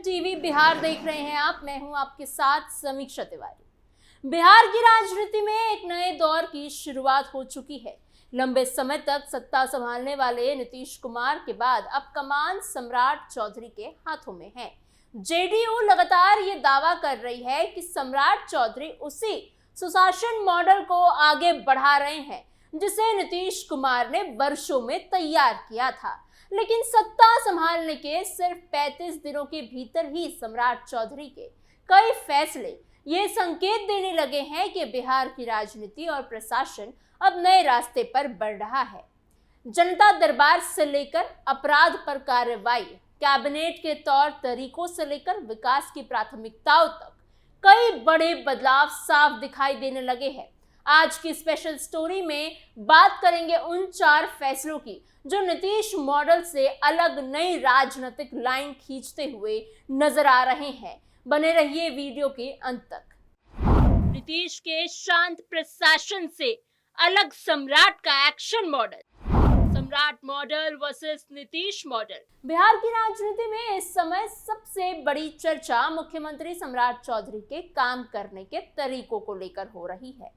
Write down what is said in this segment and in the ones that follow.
TV Bihar देख रहे हैं आप। मैं हूं आपके साथ समीक्षा तिवारी। बिहार की राजनीति में एक नए दौर की शुरुआत हो चुकी है। लंबे समय तक सत्ता संभालने वाले नीतीश कुमार के बाद अब कमान सम्राट चौधरी के हाथों में है। जेडीयू लगातार ये दावा कर रही है कि सम्राट चौधरी उसी सुशासन मॉडल को आगे बढ़ा रहे हैं जिसे नीतीश कुमार ने वर्षों में तैयार किया था। लेकिन सत्ता संभालने के सिर्फ 35 दिनों के भीतर ही सम्राट चौधरी के कई फैसले ये संकेत देने लगे हैं कि बिहार की राजनीति और प्रशासन अब नए रास्ते पर बढ़ रहा है। जनता दरबार से लेकर अपराध पर कार्रवाई, कैबिनेट के तौर तरीकों से लेकर विकास की प्राथमिकताओं तक कई बड़े बदलाव साफ दिखाई देने लगे हैं। आज की स्पेशल स्टोरी में बात करेंगे उन 4 फैसलों की जो नीतीश मॉडल से अलग नई राजनीतिक लाइन खींचते हुए नजर आ रहे हैं। बने रहिए वीडियो के अंत तक। नीतीश के शांत प्रशासन से अलग सम्राट का एक्शन मॉडल, सम्राट model versus Nitish model. Bihar की राजनीति में इस समय सबसे बड़ी चर्चा मुख्यमंत्री सम्राट चौधरी के काम करने के तरीकों को लेकर हो रही है।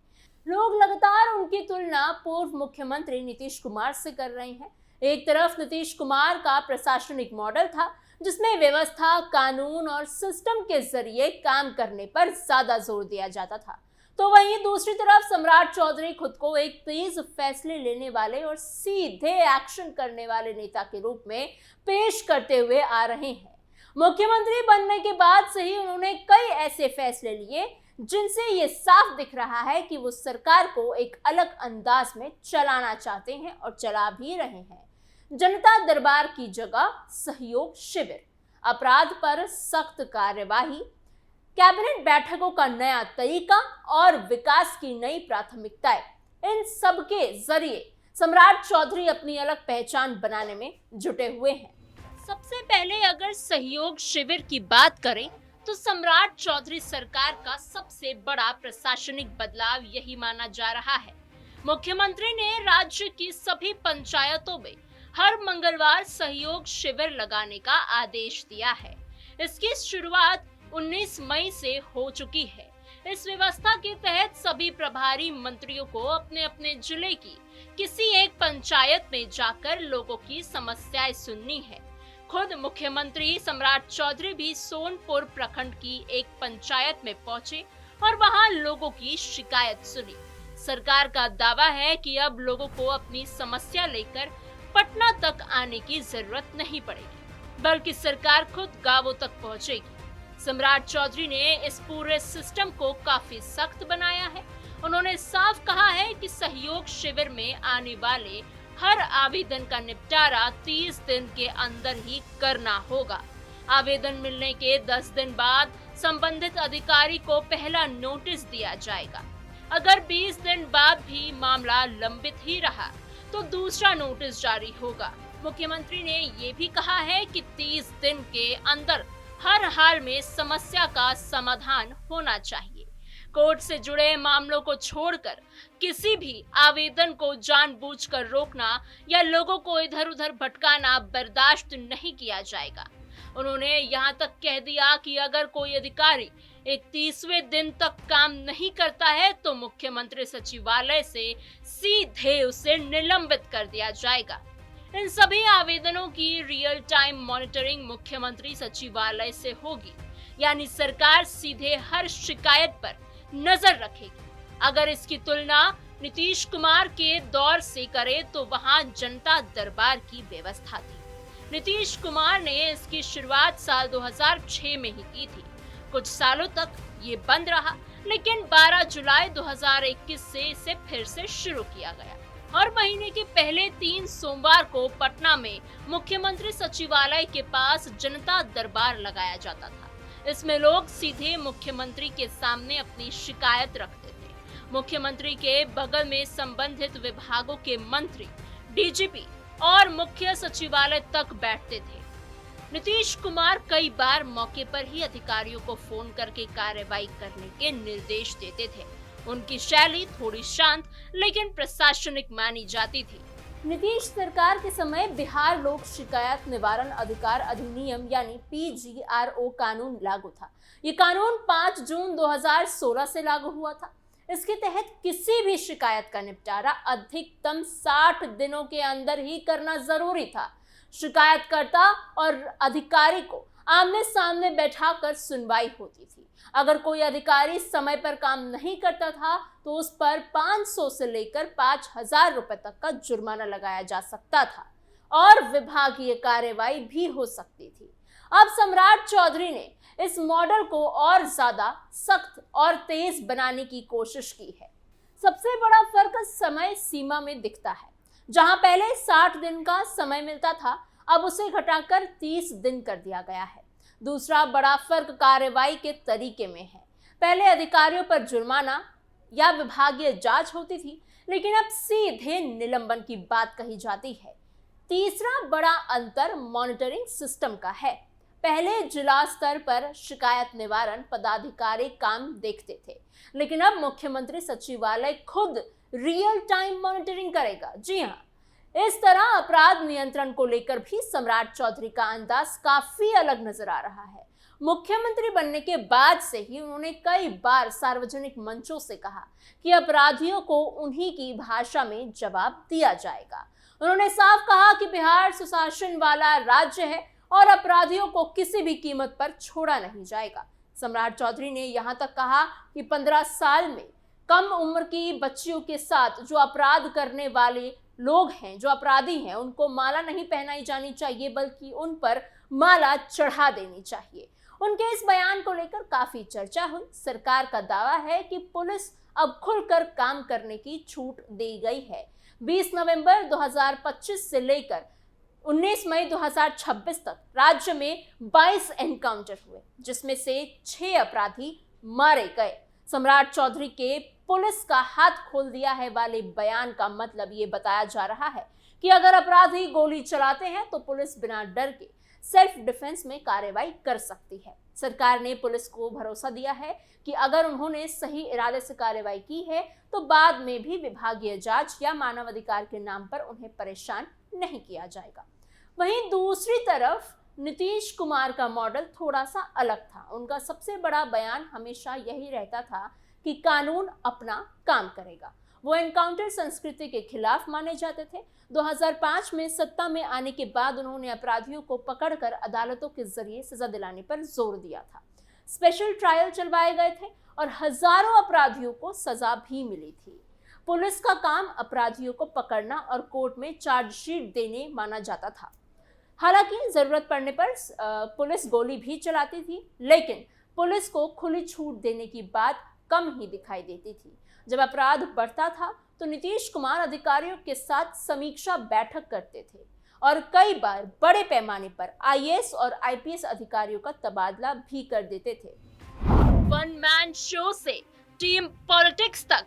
लोग लगातार उनकी तुलना पूर्व मुख्यमंत्री नीतीश कुमार से कर रहे हैं। एक तरफ नीतीश कुमार का प्रशासनिक मॉडल था जिसमें व्यवस्था, कानून और सिस्टम के जरिए काम करने पर ज्यादा जोर दिया जाता था, तो वहीं दूसरी तरफ सम्राट चौधरी खुद को एक तेज फैसले लेने वाले और सीधे एक्शन करने वाले नेता के रूप में पेश करते हुए आ रहे हैं। मुख्यमंत्री बनने के बाद से ही उन्होंने कई ऐसे फैसले लिए जिनसे ये साफ दिख रहा है कि वो सरकार को एक अलग अंदाज में चलाना चाहते हैं और चला भी रहे हैं। जनता दरबार की जगह सहयोग शिविर, अपराध पर सख्त कार्यवाही, कैबिनेट बैठकों का नया तरीका और विकास की नई प्राथमिकताएं, इन सब के जरिए सम्राट चौधरी अपनी अलग पहचान बनाने में जुटे हुए हैं। सबसे पहले अगर सहयोग शिविर की बात करें तो सम्राट चौधरी सरकार का सबसे बड़ा प्रशासनिक बदलाव यही माना जा रहा है। मुख्यमंत्री ने राज्य की सभी पंचायतों में हर मंगलवार सहयोग शिविर लगाने का आदेश दिया है। इसकी शुरुआत 19 मई से हो चुकी है। इस व्यवस्था के तहत सभी प्रभारी मंत्रियों को अपने अपने जिले की किसी एक पंचायत में जाकर लोगों की समस्याएं सुननी है। खुद मुख्यमंत्री सम्राट चौधरी भी सोनपुर प्रखंड की एक पंचायत में पहुंचे और वहां लोगों की शिकायत सुनी। सरकार का दावा है कि अब लोगों को अपनी समस्या लेकर पटना तक आने की जरूरत नहीं पड़ेगी, बल्कि सरकार खुद गांवों तक पहुंचेगी। सम्राट चौधरी ने इस पूरे सिस्टम को काफी सख्त बनाया है। उन्होंने साफ कहा है कि सहयोग शिविर में आने वाले हर आवेदन का निपटारा 30 दिन के अंदर ही करना होगा। आवेदन मिलने के 10 दिन बाद संबंधित अधिकारी को पहला नोटिस दिया जाएगा। अगर 20 दिन बाद भी मामला लंबित ही रहा तो दूसरा नोटिस जारी होगा। मुख्यमंत्री ने ये भी कहा है कि 30 दिन के अंदर हर हाल में समस्या का समाधान होना चाहिए। कोर्ट से जुड़े मामलों को छोड़कर किसी भी आवेदन को जानबूझकर रोकना या लोगों को इधर उधर भटकाना बर्दाश्त नहीं किया जाएगा। उन्होंने यहां तक कह दिया कि अगर कोई अधिकारी 31वें दिन तक काम नहीं करता है तो मुख्यमंत्री सचिवालय से सीधे उसे निलंबित कर दिया जाएगा। इन सभी आवेदनों की रियल टाइम मॉनिटरिंग मुख्यमंत्री सचिवालय से होगी, यानी सरकार सीधे हर शिकायत पर नजर रखेगी। अगर इसकी तुलना नीतीश कुमार के दौर से करें तो वहां जनता दरबार की व्यवस्था थी। नीतीश कुमार ने इसकी शुरुआत साल 2006 में ही की थी। कुछ सालों तक ये बंद रहा, लेकिन 12 जुलाई 2021 से इसे फिर से शुरू किया गया। हर महीने के पहले 3 सोमवार को पटना में मुख्यमंत्री सचिवालय के पास जनता दरबार लगाया जाता था। इसमें लोग सीधे मुख्यमंत्री के सामने अपनी शिकायत रखते थे। मुख्यमंत्री के बगल में संबंधित विभागों के मंत्री, डीजीपी और मुख्य सचिवालय तक बैठते थे। नीतीश कुमार कई बार मौके पर ही अधिकारियों को फोन करके कार्रवाई करने के निर्देश देते थे। उनकी शैली थोड़ी शांत लेकिन प्रशासनिक मानी जाती थी। नीतीश सरकार के समय बिहार लोक शिकायत निवारण अधिकार अधिनियम यानी PGRO कानून लागू था। ये कानून 5 जून 2016 से लागू हुआ था। इसके तहत किसी भी शिकायत का निपटारा अधिकतम 60 दिनों के अंदर ही करना जरूरी था। शिकायतकर्ता और अधिकारी को आमने सामने बैठाकर सुनवाई होती थी। अगर कोई अधिकारी समय पर काम नहीं करता था तो उस पर 500 से लेकर 5,000 रुपए तक का जुर्माना लगाया जा सकता था और विभागीय कार्रवाई भी हो सकती थी। अब सम्राट चौधरी ने इस मॉडल को और ज्यादा सख्त और तेज बनाने की कोशिश की है। सबसे बड़ा फर्क समय सीमा में दिखता है। जहां पहले 60 दिन का समय मिलता था, अब उसे घटाकर 30 दिन कर दिया गया है। दूसरा बड़ा फर्क कार्रवाई के तरीके में है। पहले अधिकारियों पर जुर्माना या विभागीय जांच होती थी, लेकिन अब सीधे निलंबन की बात कही जाती है। तीसरा बड़ा अंतर मॉनिटरिंग सिस्टम का है। पहले जिला स्तर पर शिकायत निवारण पदाधिकारी काम देखते थे, लेकिन अब मुख्यमंत्री सचिवालय खुद रियल टाइम मॉनिटरिंग करेगा। जी हाँ, इस तरह अपराध नियंत्रण को लेकर भी सम्राट चौधरी का अंदाज काफी अलग नजर आ रहा है। मुख्यमंत्री बनने के बाद से ही उन्होंने कई बार सार्वजनिक मंचों से कहा कि अपराधियों को उन्हीं की भाषा में जवाब दिया जाएगा। उन्होंने साफ कहा कि बिहार सुशासन वाला राज्य है और अपराधियों को किसी भी कीमत पर छोड़ा नहीं जाएगा। सम्राट चौधरी ने यहां तक कहा कि 15 साल में कम उम्र की बच्चियों के साथ जो अपराध करने वाले लोग हैं, जो अपराधी हैं, उनको माला नहीं पहनाई जानी चाहिए, बल्कि उन पर माला चढ़ा देनी चाहिए। उनके इस बयान को लेकर काफी चर्चा हुई। सरकार का दावा है कि पुलिस अब खुलकर काम करने की छूट दी गई है। 20 नवंबर 2025 से लेकर 19 मई 2026 तक राज्य में 22 एनकाउंटर हुए, जिसमें से 6 अपराधी मारे गए। सम्राट चौधरी के पुलिस का हाथ खोल दिया है वाले बयान का मतलब ये बताया जा रहा है कि अगर अपराधी गोली चलाते हैं तो पुलिस बिना डर के सेल्फ डिफेंस में कार्रवाई कर सकती है। सरकार ने पुलिस को भरोसा दिया है कि अगर उन्होंने सही इरादे से कार्रवाई की है तो बाद में भी विभागीय जांच या मानवाधिकार के नाम पर उन्हें परेशान नहीं किया जाएगा। वहीं दूसरी तरफ नीतीश कुमार का मॉडल थोड़ा सा अलग था। उनका सबसे बड़ा बयान हमेशा यही रहता था कि कानून अपना काम करेगा। वो एनकाउंटर संस्कृति के खिलाफ माने जाते थे। 2005 में सत्ता में आने के बाद उन्होंने अपराधियों को पकड़कर अदालतों के जरिए सजा दिलाने पर जोर दिया था। स्पेशल ट्रायल चलवाए गए थे और हजारों अपराधियों को सजा भी मिली थी। पुलिस का काम अपराधियों को पकड़ना और कोर्ट में चार्जशीट देने माना जाता था। हालांकि जरूरत पड़ने पर पुलिस गोली भी चलाती थी, लेकिन पुलिस को खुली छूट देने की बात कम ही दिखाई देती थी। जब अपराध बढ़ता था तो नीतीश कुमार अधिकारियों के साथ समीक्षा बैठक करते थे और कई बार बड़े पैमाने पर IAS और IPS अधिकारियों का तबादला भी कर देते थे। वन मैन शो से टीम पॉलिटिक्स तक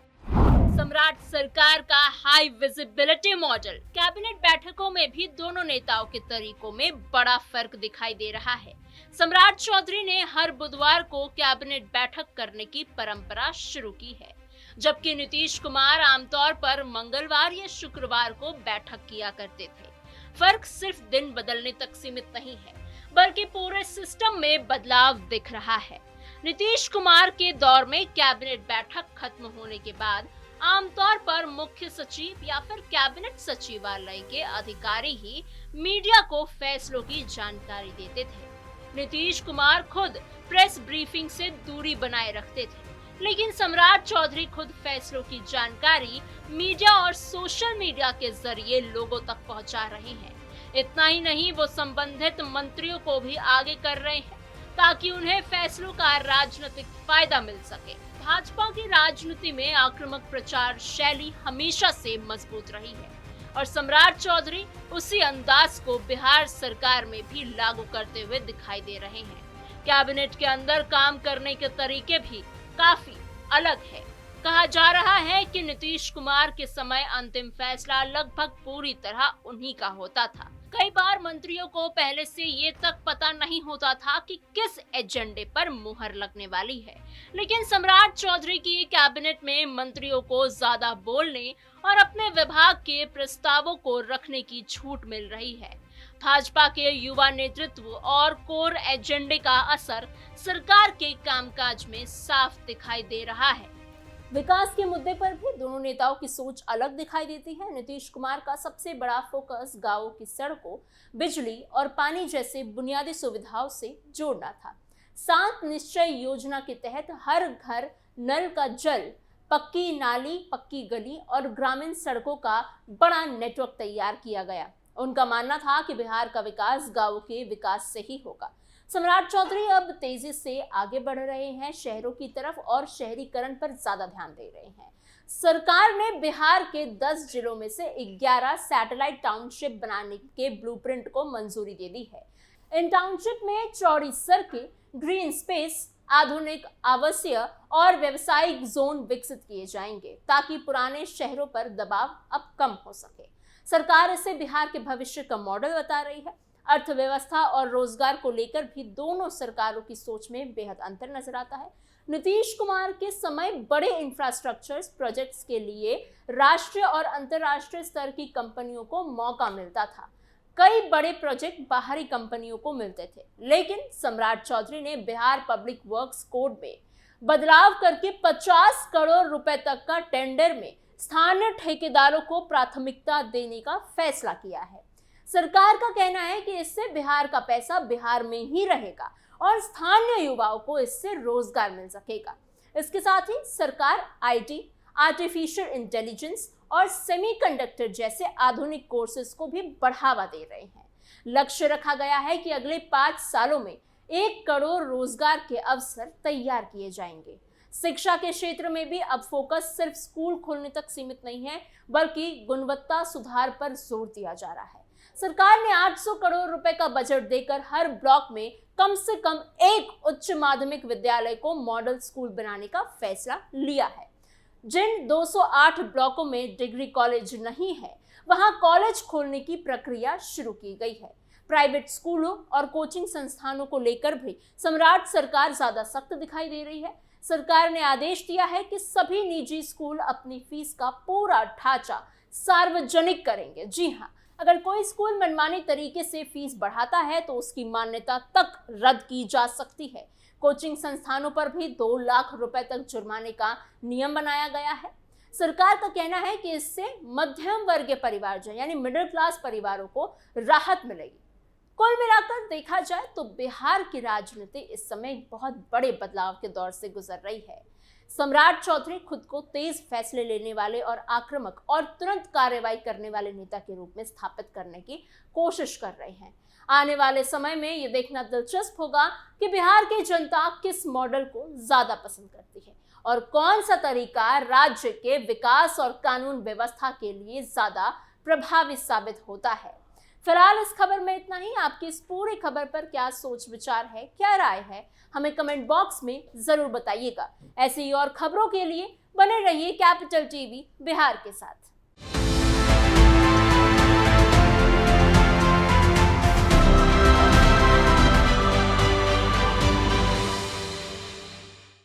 सम्राट सरकार का हाई विजिबिलिटी मॉडल। कैबिनेट बैठकों में भी दोनों नेताओं के तरीकों में बड़ा फर्क दिखाई दे रहा है। सम्राट चौधरी ने हर बुधवार को कैबिनेट बैठक करने की परंपरा शुरू की है, जबकि नीतीश कुमार आमतौर पर मंगलवार या शुक्रवार को बैठक किया करते थे। फर्क सिर्फ दिन बदलने तक सीमित नहीं है, बल्कि पूरे सिस्टम में बदलाव दिख रहा है। नीतीश कुमार के दौर में कैबिनेट बैठक खत्म होने के बाद आमतौर पर मुख्य सचिव या फिर कैबिनेट सचिवालय के अधिकारी ही मीडिया को फैसलों की जानकारी देते थे। नीतीश कुमार खुद प्रेस ब्रीफिंग से दूरी बनाए रखते थे, लेकिन सम्राट चौधरी खुद फैसलों की जानकारी मीडिया और सोशल मीडिया के जरिए लोगों तक पहुंचा रहे हैं। इतना ही नहीं, वो संबंधित मंत्रियों को भी आगे कर रहे हैं ताकि उन्हें फैसलों का राजनीतिक फायदा मिल सके। भाजपा की राजनीति में आक्रामक प्रचार शैली हमेशा से मजबूत रही है और सम्राट चौधरी उसी अंदाज को बिहार सरकार में भी लागू करते हुए दिखाई दे रहे हैं। कैबिनेट के अंदर काम करने के तरीके भी काफी अलग है। कहा जा रहा है कि नीतीश कुमार के समय अंतिम फैसला लगभग पूरी तरह उन्हीं का होता था, कई बार मंत्रियों को पहले से ये तक पता नहीं होता था कि किस एजेंडे पर मुहर लगने वाली है, लेकिन सम्राट चौधरी की कैबिनेट में मंत्रियों को ज्यादा बोलने और अपने विभाग के प्रस्तावों को रखने की छूट मिल रही है। भाजपा के युवा नेतृत्व और कोर एजेंडे का असर सरकार के कामकाज में साफ दिखाई दे रहा है। विकास के मुद्दे पर भी दोनों नेताओं की सोच अलग दिखाई देती है। नीतीश कुमार का सबसे बड़ा फोकस गांवों की सड़कों, बिजली और पानी जैसे बुनियादी सुविधाओं से जोड़ना था। 7 निश्चय योजना के तहत हर घर नल का जल, पक्की नाली, पक्की गली और ग्रामीण सड़कों का बड़ा नेटवर्क तैयार किया गया। उनका मानना था कि बिहार का विकास गांवों के विकास से ही होगा। सम्राट चौधरी अब तेजी से आगे बढ़ रहे हैं, शहरों की तरफ और शहरीकरण पर ज्यादा ध्यान दे रहे हैं। सरकार ने बिहार के 10 जिलों में से 11 सैटेलाइट टाउनशिप बनाने के ब्लूप्रिंट को मंजूरी दे दी है। इन टाउनशिप में चौड़ी सड़कें, ग्रीन स्पेस, आधुनिक आवासीय और व्यावसायिक जोन विकसित किए जाएंगे ताकि पुराने शहरों पर दबाव अब कम हो सके। सरकार इसे बिहार के भविष्य का मॉडल बता रही है। अर्थव्यवस्था और रोजगार को लेकर भी दोनों सरकारों की सोच में बेहद अंतर नजर आता है। नीतीश कुमार के समय बड़े इंफ्रास्ट्रक्चर प्रोजेक्ट्स के लिए राष्ट्रीय और अंतर्राष्ट्रीय स्तर की कंपनियों को मौका मिलता था। कई बड़े प्रोजेक्ट बाहरी कंपनियों को मिलते थे, लेकिन सम्राट चौधरी ने बिहार पब्लिक वर्क्स कोड में बदलाव करके 50 करोड़ रुपए तक का टेंडर में स्थानीय ठेकेदारों को प्राथमिकता देने का फैसला किया है। सरकार का कहना है कि इससे बिहार का पैसा बिहार में ही रहेगा और स्थानीय युवाओं को इससे रोजगार मिल सकेगा। इसके साथ ही सरकार आईटी, आर्टिफिशियल इंटेलिजेंस और सेमीकंडक्टर जैसे आधुनिक कोर्सेज को भी बढ़ावा दे रहे हैं। लक्ष्य रखा गया है कि अगले 5 सालों में 1 करोड़ रोजगार के अवसर तैयार किए जाएंगे। शिक्षा के क्षेत्र में भी अब फोकस सिर्फ स्कूल खोलने तक सीमित नहीं है, बल्कि गुणवत्ता सुधार पर जोर दिया जा रहा है। सरकार ने 800 करोड़ रुपए का बजट देकर हर ब्लॉक में कम से कम एक उच्च माध्यमिक विद्यालय को मॉडल स्कूल बनाने का फैसला लिया है। जिन 208 ब्लॉकों में डिग्री कॉलेज नहीं है, वहां कॉलेज खोलने की प्रक्रिया शुरू की गई है। प्राइवेट स्कूलों और कोचिंग संस्थानों को लेकर भी सम्राट सरकार ज्यादा सख्त दिखाई दे रही है। सरकार ने आदेश दिया है कि सभी निजी स्कूल अपनी फीस का पूरा ढांचा सार्वजनिक करेंगे। जी हाँ, अगर कोई स्कूल मनमानी तरीके से फीस बढ़ाता है तो उसकी मान्यता तक रद्द की जा सकती है। कोचिंग संस्थानों पर भी 2 लाख रुपए तक जुर्माने का नियम बनाया गया है। सरकार का कहना है कि इससे मध्यम वर्गीय परिवार यानी मिडिल क्लास परिवारों को राहत मिलेगी। कुल मिलाकर देखा जाए तो बिहार की राजनीति इस समय बहुत बड़े बदलाव के दौर से गुजर रही है। सम्राट चौधरी खुद को तेज फैसले लेने वाले और आक्रामक और तुरंत कार्रवाई करने वाले नेता के रूप में स्थापित करने की कोशिश कर रहे हैं। आने वाले समय में ये देखना दिलचस्प होगा कि बिहार की जनता किस मॉडल को ज्यादा पसंद करती है और कौन सा तरीका राज्य के विकास और कानून व्यवस्था के लिए ज्यादा प्रभावी साबित होता है। फिलहाल इस खबर में इतना ही। आपकी इस पूरी खबर पर क्या सोच विचार है, क्या राय है, हमें कमेंट बॉक्स में जरूर बताइएगा। ऐसी ही और खबरों के लिए बने रहिए कैपिटल टीवी बिहार के साथ।